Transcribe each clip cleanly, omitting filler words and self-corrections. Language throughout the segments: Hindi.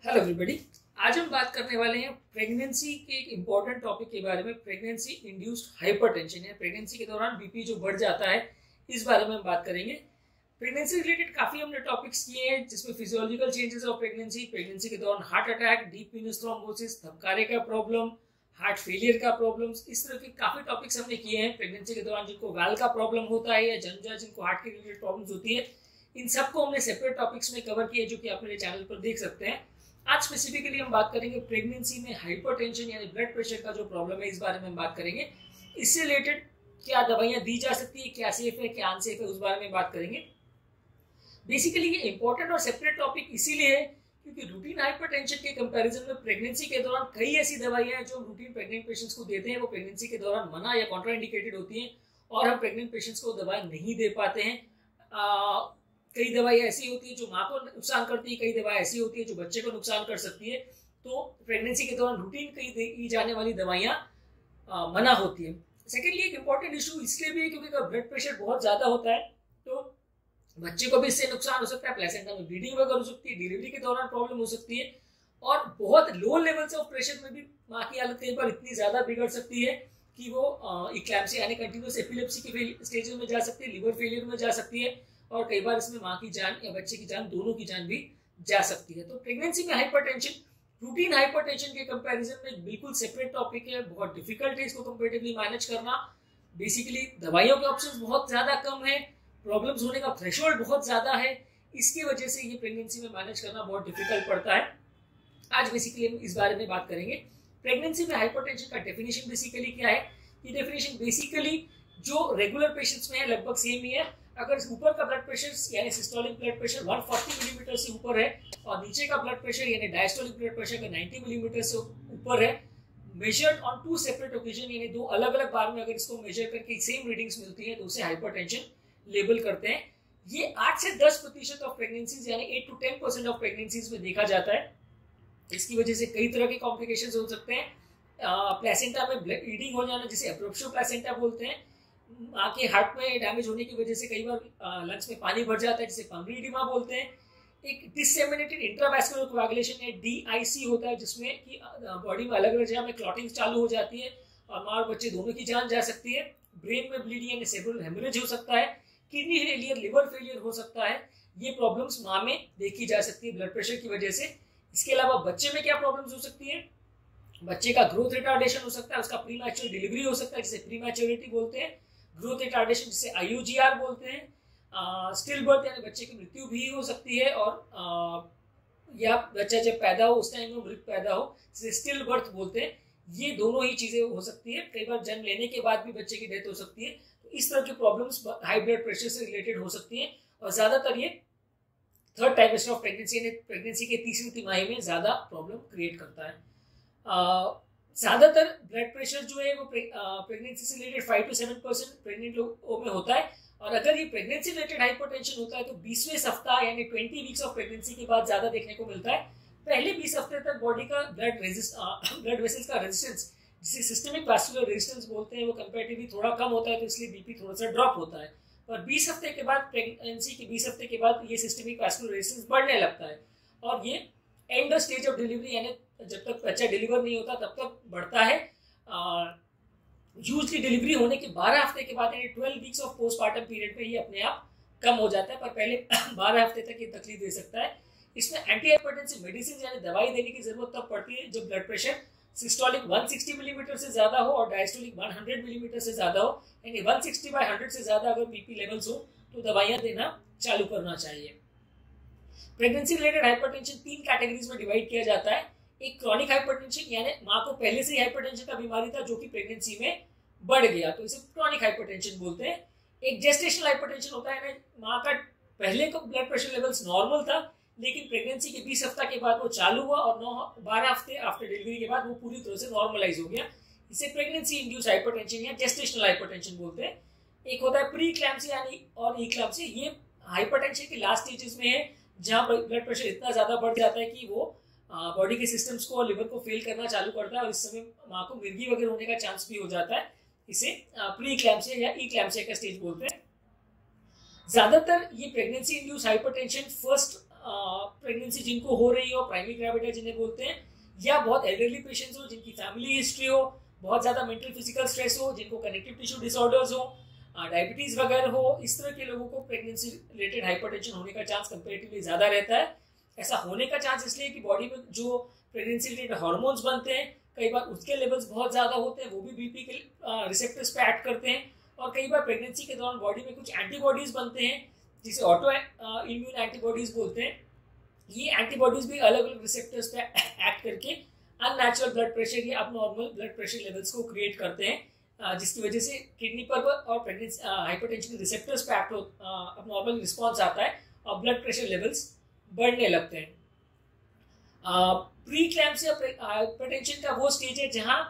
Hello everybody. आज हम बात करने वाले हैं प्रेगनेंसी के एक इम्पॉर्टेंट टॉपिक के बारे में। प्रेगनेंसी इंड्यूस्ड हाइपरटेंशन है, प्रेगनेंसी के दौरान बीपी जो बढ़ जाता है, इस बारे में हम बात करेंगे। प्रेगनेंसी रिलेटेड काफी हमने टॉपिक्स किए हैं, जिसमें physiological changes of pregnancy, pregnancy के दौरान heart attack, deep venous thrombosis, धबकारे का प्रॉब्लम, हार्ट फेलियर का प्रॉब्लम, इस तरह के काफी टॉपिक्स हमने किए हैं। प्रेगनेंसी के दौरान जिनको वाल्व का प्रॉब्लम होता है या जिनको हार्ट के रिलेटेड प्रॉब्लम होती है, इन सबको हमने सेपरेट टॉपिक्स में कवर किया, जो कि आप मेरे चैनल पर देख सकते हैं। आज स्पेसिफिकली हम बात करेंगे प्रेगनेंसी में हाइपरटेंशन यानी ब्लड प्रेशर का जो प्रॉब्लम है, इस बारे में हम बात करेंगे। इससे रिलेटेड क्या दवाइयां दी जा सकती है, क्या सेफ है, क्या अनसेफ है, उस बारे में बात करेंगे। बेसिकली ये इंपॉर्टेंट और सेपरेट टॉपिक इसीलिए है क्योंकि रूटीन हाइपरटेंशन के कंपैरिजन में प्रेगनेंसी के दौरान कई ऐसी दवाइयां हैं जो रूटीन प्रेग्नेंट पेशेंट्स को देते हैं, वो प्रेगनेंसी के दौरान मना या कॉन्ट्राइंडिकेटेड होती हैं और हम प्रेग्नेंट पेशेंट्स को दवाई नहीं दे पाते हैं। कई दवाइयाँ ऐसी होती है जो माँ को नुकसान करती है, कई दवाएं ऐसी होती है जो बच्चे को नुकसान कर सकती है। तो प्रेगनेंसी के दौरान रूटीन कई दी जाने वाली दवाइयाँ मना होती है। सेकेंडली एक इंपॉर्टेंट इशू इसलिए भी है क्योंकि अगर ब्लड प्रेशर बहुत ज़्यादा होता है तो बच्चे को भी इससे नुकसान हो सकता है, प्लेसेंटा में ब्लीडिंग वगैरह हो सकती है, डिलीवरी के दौरान प्रॉब्लम हो सकती है, और बहुत लो लेवल्स ऑफ प्रेशर में भी माँ की हालत कई बार इतनी ज़्यादा बिगड़ सकती है कि वो इक्लैम्सिया यानी कंटिन्यूस एपिलेप्सी के स्टेज में जा सकती है, लिवर फेलियर में जा सकती है, और कई बार इसमें माँ की जान या बच्चे की जान, दोनों की जान भी जा सकती है। तो प्रेगनेंसी में हाइपरटेंशन रूटीन हाइपरटेंशन के कंपैरिजन में बिल्कुल सेपरेट टॉपिक है, बहुत डिफिकल्ट है इसको कंपैरेटिवली मैनेज करना। बेसिकली दवाइयों के ऑप्शंस बहुत ज़्यादा कम है, प्रॉब्लम्स होने का थ्रेशोल्ड बहुत ज़्यादा है, इसकी वजह से ये प्रेगनेंसी में मैनेज करना बहुत डिफिकल्ट पड़ता है। आज बेसिकली हम इस बारे में बात करेंगे। प्रेगनेंसी में हाइपरटेंशन का डेफिनेशन बेसिकली क्या है। ये डेफिनेशन बेसिकली जो रेगुलर पेशेंट्स में है लगभग सेम ही है। अगर ऊपर का ब्लड प्रेशर यानी सिस्टोलिक ब्लड प्रेशर 140 मिलीमीटर से ऊपर है और नीचे का ब्लड प्रेशर यानी डायस्टोलिक ब्लड प्रेशर का 90 मिलीमीटर से ऊपर है, measured on two separate occasion यानी दो अलग अलग बार में अगर इसको मेजर करके सेम रीडिंग्स मिलती है तो उसे हाइपरटेंशन लेबल करते हैं। ये 8 से 10% ऑफ प्रेगनेंसीज यानी 8 to 10% ऑफ प्रेगनेंसीज में देखा जाता है। इसकी वजह से कई तरह के कॉम्प्लिकेशंस हो सकते हैं। प्लेसेंटा में ब्लीडिंग हो जाना, जिसे एब्रप्शन प्लेसेंटा बोलते हैं। माँ के हार्ट में डैमेज होने की वजह से कई बार लंग्स में पानी भर जाता है, जिसे पल्मोनरी एडिमा बोलते हैं। एक डिसेमिनेटेड इंट्रावैस्कुलर कोएगुलेशन या DIC होता है, जिसमें कि बॉडी में अलग अलग जगह में क्लॉटिंग चालू हो जाती है और माँ और बच्चे दोनों की जान जा सकती है। ब्रेन में ब्लीडिंग यानी सेरेब्रल हेमरेज हो सकता है, किडनी फेलियर, लिवर फेलियर हो सकता है। ये प्रॉब्लम्स माँ में देखी जा सकती है ब्लड प्रेशर की वजह से। इसके अलावा बच्चे में क्या प्रॉब्लम्स हो सकती है। बच्चे का ग्रोथ रिटार्डेशन हो सकता है, उसका प्रीमैच्योर डिलीवरी हो सकता है, जिसे प्रीमैच्योरिटी बोलते हैं। ग्रोथ रिटार्डेशन जिसे IUGR बोलते हैं। स्टिल बर्थ यानी बच्चे की मृत्यु भी हो सकती है, और या बच्चा जब पैदा हो उस टाइम में मृत पैदा हो, जिसे स्टिल बर्थ बोलते हैं। ये दोनों ही चीजें हो सकती है। कई बार जन्म लेने के बाद भी बच्चे की डेथ हो सकती है। तो इस तरह की प्रॉब्लम्स हाई ब्लड प्रेशर से रिलेटेड हो सकती है, और ज्यादातर ये थर्ड ट्राइमेस्टर ऑफ प्रेगनेंसी यानी प्रेगनेंसी के तीसरी तिमाही में ज्यादा प्रॉब्लम क्रिएट करता है। ज्यादातर ब्लड प्रेशर जो है वो प्रेगनेंसी से रिलेटेड 5 to 7% प्रेग्नेंट लोगों में होता है, और अगर ये प्रेगनेंसी रिलेटेड हाइपरटेंशन होता है तो 20वें सप्ताह यानी 20 वीक्स ऑफ प्रेगनेंसी के बाद ज्यादा देखने को मिलता है। पहले 20 हफ्ते तक बॉडी का ब्लड वेसल्स का रेजिस्टेंस, जिसे सिस्टमिक वैस्कुलर रेजिस्टेंस बोलते हैं, वो कंपैरेटिवली थोड़ा कम होता है, तो इसलिए बीपी थोड़ा सा ड्रॉप होता है। और 20 हफ्ते के बाद, प्रेगनेंसी के 20 हफ्ते के बाद ये सिस्टमिक वैस्कुलर रेजिस्टेंस बढ़ने लगता है, और ये एंड स्टेज ऑफ डिलीवरी यानी जब तक बच्चा डिलीवर नहीं होता तब तक बढ़ता है। यूजली डिलीवरी होने के 12 हफ्ते के बाद यानी 12 वीक्स ऑफ पोस्टमार्टम पीरियड में ये अपने आप कम हो जाता है, पर पहले 12 हफ्ते तक ये तकलीफ दे सकता है। इसमें एंटी हाइपरटेंसिव मेडिसिन यानी दवाई देने की जरूरत तब पड़ती है जब ब्लड प्रेशर सिस्टोलिक 160 मिलीमीटर से ज्यादा हो और डायस्टोलिक 100 मिलीमीटर से ज्यादा हो, यानी 160/100 से ज्यादा अगर बीपी लेवल्स हो तो दवाइयां देना चालू करना चाहिए। प्रेगनेंसी रिलेटेड हाइपरटेंशन 3 कैटेगरीज में डिवाइड किया जाता है। एक क्रॉनिक हाइपरटेंशन यानी माँ को पहले से ही हाइपरटेंशन का बीमारी था जो कि प्रेगनेंसी में बढ़ गया, तो इसे क्रॉनिक हाइपरटेंशन बोलते हैं। एक जेस्टेशनल हाइपरटेंशन होता है ना, माँ का पहले का ब्लड प्रेशर लेवल्स नॉर्मल था, लेकिन प्रेगनेंसी के 20 हफ्ता के बाद वो चालू हुआ और 12 हफ्ते आफ्टर डिलीवरी के बाद वो पूरी तरह से नॉर्मलाइज हो गया। इसे प्रेगनेंसी इंड्यूस्ड हाइपरटेंशन या जेस्टेशनल हाइपरटेंशन बोलते हैं। एक होता है प्री इक्लैम्सिया यानी और इक्लैम्सिया, ये हाइपरटेंशन के लास्ट स्टेजेस में है, जहाँ ब्लड प्रेशर इतना ज्यादा बढ़ जाता है कि वो बॉडी के सिस्टम्स को और लिवर को फेल करना चालू करता है, और इस समय माँ को मिर्गी वगैरह होने का चांस भी हो जाता है। इसे प्री इक्लैम्सिया या इक्लैम्सिया का स्टेज बोलते हैं। ज्यादातर ये pregnancy induce hypertension first pregnancy जिनको हो रही हो, प्राइमरी ग्रेविटा जिन्हें बोलते हैं, या बहुत एल्डरली पेशेंट्स हो जिनकी फैमिली हिस्ट्री हो, बहुत ज़्यादा मेंटल फिजिकल स्ट्रेस हो, जिनको कनेक्टिव टिश्यू डिसऑर्डर्स हो, डायबिटीज़ वगैरह हो, इस तरह के लोगों को प्रेगनेंसी रिलेटेड हाइपरटेंशन होने का चांस कंपेरेटिवली ज़्यादा रहता है। ऐसा होने का चांस इसलिए कि बॉडी में जो प्रेगनेंसी रिलेटेड हार्मोन्स बनते हैं कई बार उसके लेवल्स बहुत ज़्यादा होते हैं, वो भी बीपी के रिसेप्टर्स पे एक्ट करते हैं। और कई बार प्रेगनेंसी के दौरान बॉडी में कुछ एंटीबॉडीज़ बनते हैं जिसे ऑटो इम्यून एंटीबॉडीज़ बोलते हैं। ये एंटीबॉडीज़ भी अलग अलग रिसेप्टर्स पे एक्ट करके अननेचुरल ब्लड प्रेशर या अबनॉर्मल ब्लड प्रेशर लेवल्स को क्रिएट करते हैं, जिसकी वजह से किडनी पर और प्रेगनेंसी हाइपरटेंशन के रिसेप्टर्स पे एक्ट अबनॉर्मल रिस्पॉन्स आता है और ब्लड प्रेशर लेवल्स बढ़ने लगते हैं। प्री क्लैम्प्सिया हाइपरटेंशन का वो स्टेज है जहाँ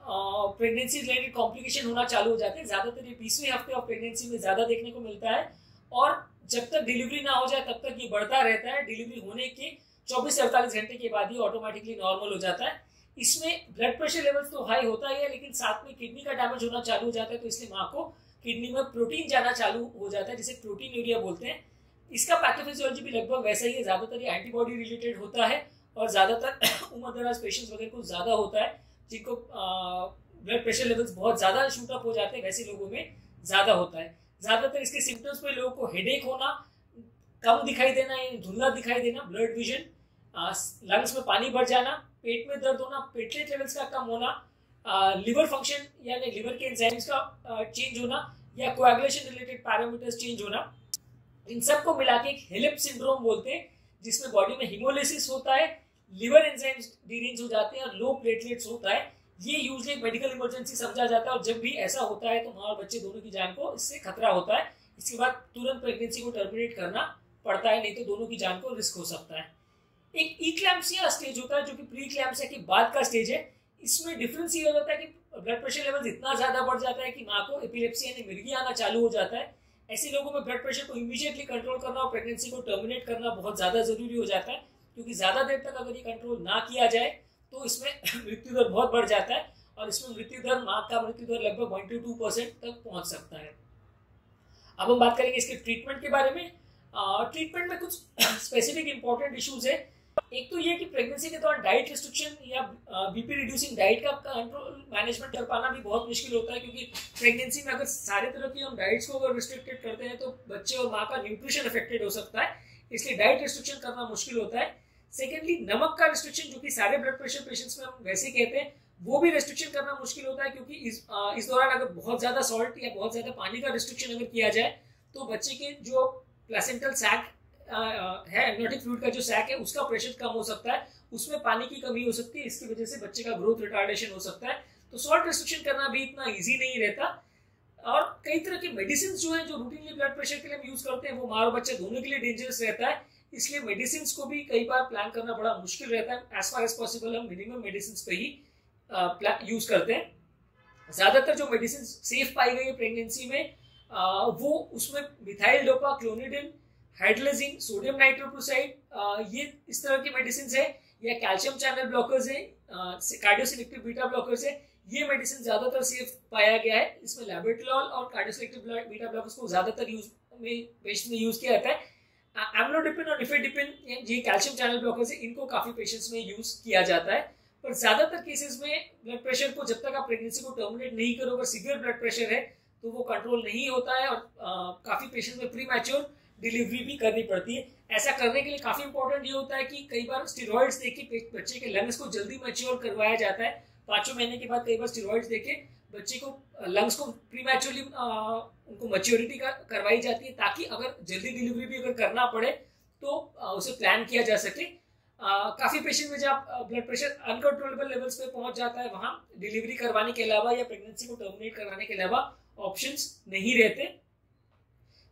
प्रेगनेंसी रिलेटेड कॉम्प्लिकेशन होना चालू हो जाते हैं। ज़्यादातर ये 20वें हफ्ते ऑफ प्रेगनेंसी में ज़्यादा देखने को मिलता है और जब तक डिलीवरी ना हो जाए तब तक ये बढ़ता रहता है। डिलीवरी होने के 24 से 48 घंटे के बाद ही ऑटोमेटिकली नॉर्मल हो जाता है। इसमें ब्लड प्रेशर लेवल्स तो हाई होता ही है, लेकिन साथ में किडनी का डैमेज होना चालू हो जाता है, तो इसलिए माँ को किडनी में प्रोटीन जाना चालू हो जाता है जिसे प्रोटीन यूरिया बोलते हैं। इसका पैथोफिजियोलॉजी भी लगभग वैसा ही है, ज़्यादातर ये एंटीबॉडी रिलेटेड होता है और ज़्यादातर उम्रदराज पेशेंट्स वगैरह को ज़्यादा होता है जिनको ब्लड प्रेशर लेवल्स बहुत ज़्यादा शूट अप हो जाते हैं, वैसे लोगों में ज़्यादा होता है। ज़्यादातर इसके सिम्टम्स में लोगों को हेडेक होना, कम दिखाई देना या धुंधला दिखाई देना, ब्लड विजन, लंग्स में पानी भर जाना, पेट में दर्द होना, प्लेटलेट लेवल्स का कम होना, लिवर फंक्शन यानी लिवर के एंजाइम्स का चेंज होना या कोएगुलेशन रिलेटेड पैरामीटर्स चेंज होना, इन सब को मिला के एक हेलिप सिंड्रोम बोलते हैं जिसमें बॉडी में हिमोलिसिस होता है, लिवर एंजाइम्स डिरेंज हो जाते हैं और लो प्लेटलेट्स होता है। ये यूजुअली मेडिकल इमरजेंसी समझा जाता है और जब भी ऐसा होता है तो माँ और बच्चे दोनों की जान को इससे खतरा होता है। इसके बाद तुरंत प्रेगनेंसी को टर्मिनेट करना पड़ता है, नहीं तो दोनों की जान को रिस्क हो सकता है। एक इक्लैम्सिया स्टेज होता है जो कि प्री इक्लैम्सिया के बाद का स्टेज है। इसमें डिफरेंस ये हो जाता है कि ब्लड प्रेशर लेवल इतना ज़्यादा बढ़ जाता है कि माँ को एपिलेप्सी यानी मिर्गी आना चालू हो जाता है। ऐसे लोगों में ब्लड प्रेशर को इमीडिएटली कंट्रोल करना और प्रेगनेंसी को टर्मिनेट करना बहुत ज़्यादा ज़रूरी हो जाता है, क्योंकि ज़्यादा देर तक अगर ये कंट्रोल ना किया जाए तो इसमें मृत्यु दर बहुत बढ़ जाता है और इसमें मृत्यु दर, माँ का मृत्यु दर लगभग 1 to 2% तक पहुँच सकता है। अब हम बात करेंगे इसके ट्रीटमेंट के बारे में। ट्रीटमेंट में कुछ स्पेसिफिक इंपॉर्टेंट इश्यूज है। एक तो ये कि प्रेगनेंसी के दौरान डाइट रिस्ट्रिक्शन या बीपी रिड्यूसिंग डाइट का कंट्रोल मैनेजमेंट कर पाना भी बहुत मुश्किल होता है, क्योंकि प्रेगनेंसी में अगर सारे तरह की हम डाइट्स को अगर रिस्ट्रिक्टेड करते हैं तो बच्चे और माँ का न्यूट्रिशन अफेक्टेड हो सकता है, इसलिए डाइट रिस्ट्रिक्शन करना मुश्किल होता है। सेकेंडली, नमक का रिस्ट्रिक्शन जो कि सारे ब्लड प्रेशर पेशेंट्स में हम वैसे कहते हैं, वो भी रिस्ट्रिक्शन करना मुश्किल होता है, क्योंकि इस दौरान अगर बहुत ज़्यादा सॉल्ट या बहुत ज़्यादा पानी का रिस्ट्रिक्शन अगर किया जाए तो बच्चे के जो प्लेसेंटल सैक है, एम्नियोटिक फ्लूइड का जो सैक है, उसका प्रेशर कम हो सकता है, उसमें पानी की कमी हो सकती है, इसकी वजह से बच्चे का ग्रोथ रिटार्डेशन हो सकता है। तो सॉल्ट रिस्ट्रिक्शन करना भी इतना ईजी नहीं रहता। और कई तरह के मेडिसिन जो है जो रूटीनली ब्लड प्रेशर के लिए हम यूज करते हैं वो माँ और बच्चे दोनों के लिए डेंजरस रहता है, इसलिए मेडिसिन को भी कई बार प्लान करना बड़ा मुश्किल रहता है। एज फार एज पॉसिबल हम मिनिमम मेडिसिन पे ही यूज करते हैं। ज्यादातर जो मेडिसिन सेफ पाई गई है प्रेगनेंसी में वो उसमें मिथाइल डोपाक्लोनिडिन, हाइड्रोलिजिन, सोडियम नाइट्रोक्लोराइड, ये इस तरह की मेडिसिन है, या कैल्शियम चैनल ब्लॉकर्स है, कार्डियोसिलेक्टिव बीटा ब्लॉकर्स है, ये मेडिसिन ज्यादातर सेफ पाया गया है। इसमें लैबेटोल और कार्डियोसिलेक्टिव बीटा ब्लॉकर्स को ज्यादातर पेशेंट में यूज किया जाता है। एम्लोडिपिन और निफेडिपिन, ये कैल्शियम चैनल ब्लॉकर्स है, इनको काफी पेशेंट्स में यूज किया जाता है। पर ज्यादातर केसेस में ब्लड प्रेशर को जब तक आप प्रेगनेंसी को टर्मिनेट नहीं करो, अगर सीवियर ब्लड प्रेशर है तो वो कंट्रोल नहीं होता है और काफी पेशेंट में प्री मैच्योर डिलीवरी भी करनी पड़ती है। ऐसा करने के लिए काफी इंपॉर्टेंट ये होता है कि कई बार स्टेरॉइड्स देके बच्चे के लंग्स को जल्दी मैच्योर करवाया जाता है। 5वें महीने के बाद कई बार स्टेरॉइड्स देके बच्चे को लंग्स को प्री मैच्योरली उनको मैच्योरिटी करवाई जाती है, ताकि अगर जल्दी डिलीवरी भी अगर करना पड़े तो उसे प्लान किया जा सके। काफी पेशेंट में जब ब्लड प्रेशर अनकंट्रोलेबल लेवल्स पे पहुंच जाता है, वहां डिलीवरी करवाने के अलावा या प्रेगनेंसी को टर्मिनेट करवाने के अलावा ऑप्शंस नहीं रहते।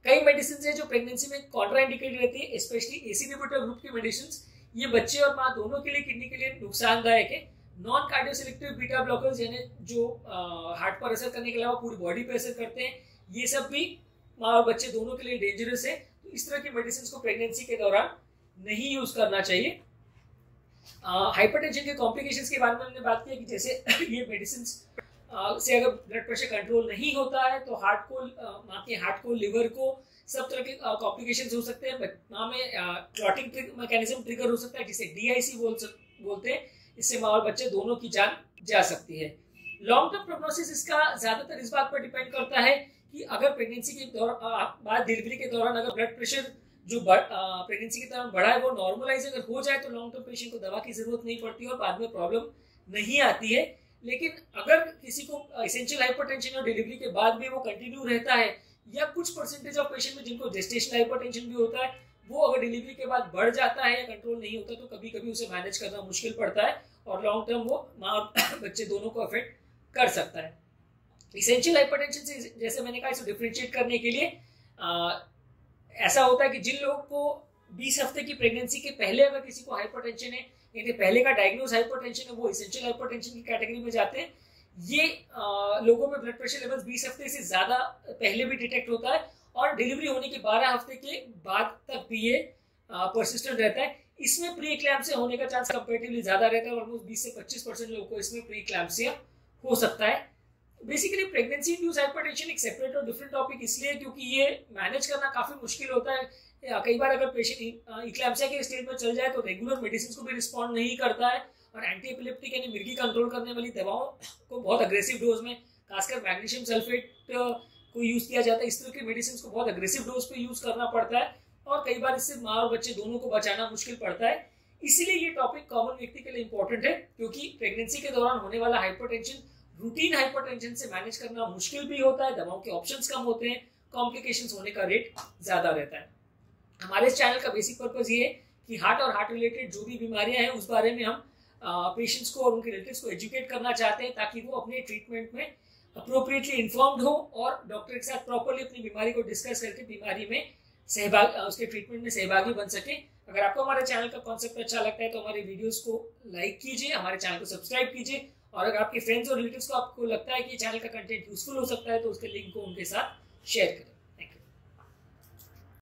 कई मेडिसिन है जो प्रेगनेंसी में कॉन्ट्राइंडिकेटेड रहती है, स्पेशली एसी इनहिबिटर ग्रुप की मेडिसिन। ये बच्चे और माँ दोनों के लिए, किडनी के लिए नुकसानदायक है। नॉन कार्डियोसिलेक्टिव बीटा ब्लॉकर्स यानी जो हार्ट पर असर करने के अलावा पूरी बॉडी पर असर करते हैं, ये सब भी माँ और बच्चे दोनों के लिए डेंजरस है। तो इस तरह की मेडिसिन को प्रेगनेंसी के दौरान नहीं यूज करना चाहिए। हाइपरटेंशन के कॉम्प्लिकेशंस के बारे में हमने बात की कि जैसे ये मेडिसिन से अगर ब्लड प्रेशर कंट्रोल नहीं होता है तो हार्ट को, माँ के हार्ट को, लिवर को सब तरह के कॉम्प्लिकेशन हो सकते हैं। माँ में क्लॉटिंग मैकेनिज्म ट्रिगर हो सकता है, जिसे DIC बोलते हैं। इससे माँ और बच्चे दोनों की जान जा सकती है। लॉन्ग टर्म प्रोग्नोसिस इसका ज्यादातर इस बात पर डिपेंड करता है कि अगर प्रेगनेंसी के बाद डिलीवरी के दौरान अगर ब्लड प्रेशर जो प्रेगनेंसी के दौरान बढ़ा है वो नॉर्मलाइज अगर हो जाए तो लॉन्ग टर्म पेशेंट को दवा की जरूरत नहीं पड़ती और बाद में प्रॉब्लम नहीं आती है। लेकिन अगर किसी को एसेंशियल हाइपरटेंशन और डिलीवरी के बाद भी वो कंटिन्यू रहता है, या कुछ परसेंटेज ऑफ पेशेंट में जिनको जेस्टेशनल हाइपरटेंशन भी होता है, वो अगर डिलीवरी के बाद बढ़ जाता है या कंट्रोल नहीं होता तो कभी कभी उसे मैनेज करना मुश्किल पड़ता है और लॉन्ग टर्म वो माँ और बच्चे दोनों को अफेक्ट कर सकता है। एसेंशियल हाइपरटेंशन से जैसे मैंने कहा इसे डिफरेंशिएट करने के लिए ऐसा होता है कि जिन लोगों को 20 हफ्ते की प्रेगनेंसी के पहले अगर किसी को हाइपरटेंशन है, यानी पहले का डायग्नोज हाइपरटेंशन है, वो एसेंशियल हाइपरटेंशन की कैटेगरी में जाते हैं। ये लोगों में ब्लड प्रेशर लेवल्स 20 हफ्ते से ज्यादा पहले भी डिटेक्ट होता है और डिलीवरी होने के 12 हफ्ते के बाद तक भी ये परसिस्टेंट रहता है। इसमें प्री इक्लैम्सिया होने का चांस कंपैरेटिवली ज्यादा रहता है, ऑलमोस्ट 20 से 25% लोगों को इसमें प्री इक्लैम्सिया हो सकता है। बेसिकली प्रेगनेंसी इंड्यूस्ड हाइपरटेंशन एक सेपरेट और डिफरेंट टॉपिक इसलिए क्योंकि ये मैनेज करना काफी मुश्किल होता है। कई बार अगर पेशेंट इक्लैम्सिया के स्टेज में चल जाए तो रेगुलर मेडिसिन को भी रिस्पॉन्ड नहीं करता है और एंटी एपिलेप्टिक यानी मिर्गी कंट्रोल करने वाली दवाओं को बहुत अग्रेसिव डोज में, खासकर मैग्नीशियम सल्फेट को यूज किया जाता है। इस तरह की मेडिसिन को बहुत अग्रेसिव डोज पे यूज करना पड़ता है और कई बार इससे माँ और बच्चे दोनों को बचाना मुश्किल पड़ता है। इसीलिए ये टॉपिक कॉमन व्यक्ति के लिए इंपॉर्टेंट है, क्योंकि प्रेगनेंसी के दौरान होने वाला हाइपरटेंशन रूटीन हाइपरटेंशन से मैनेज करना मुश्किल भी होता है, दवाओं के ऑप्शंस कम होते हैं, कॉम्प्लिकेशंस होने का रेट ज्यादा रहता है। हमारे इस चैनल का बेसिक पर्पस ये है कि हार्ट और हार्ट रिलेटेड जो भी बीमारियां हैं उस बारे में हम पेशेंट्स को और उनके रिलेटिव्स को एजुकेट करना चाहते हैं, ताकि वो अपने ट्रीटमेंट में अप्रोप्रिएटली इन्फॉर्म्ड हो और डॉक्टर के साथ प्रॉपर्ली अपनी बीमारी को डिस्कस करके बीमारी में उसके ट्रीटमेंट में सहभागी बन सके। अगर आपको हमारे चैनल का कॉन्सेप्ट अच्छा लगता है तो हमारे वीडियोस को लाइक कीजिए, हमारे चैनल को सब्सक्राइब कीजिए और अगर आपके फ्रेंड्स और रिलेटिव्स को आपको लगता है कि चैनल का कंटेंट यूजफुल हो सकता है तो उसके लिंक को उनके साथ शेयर करें।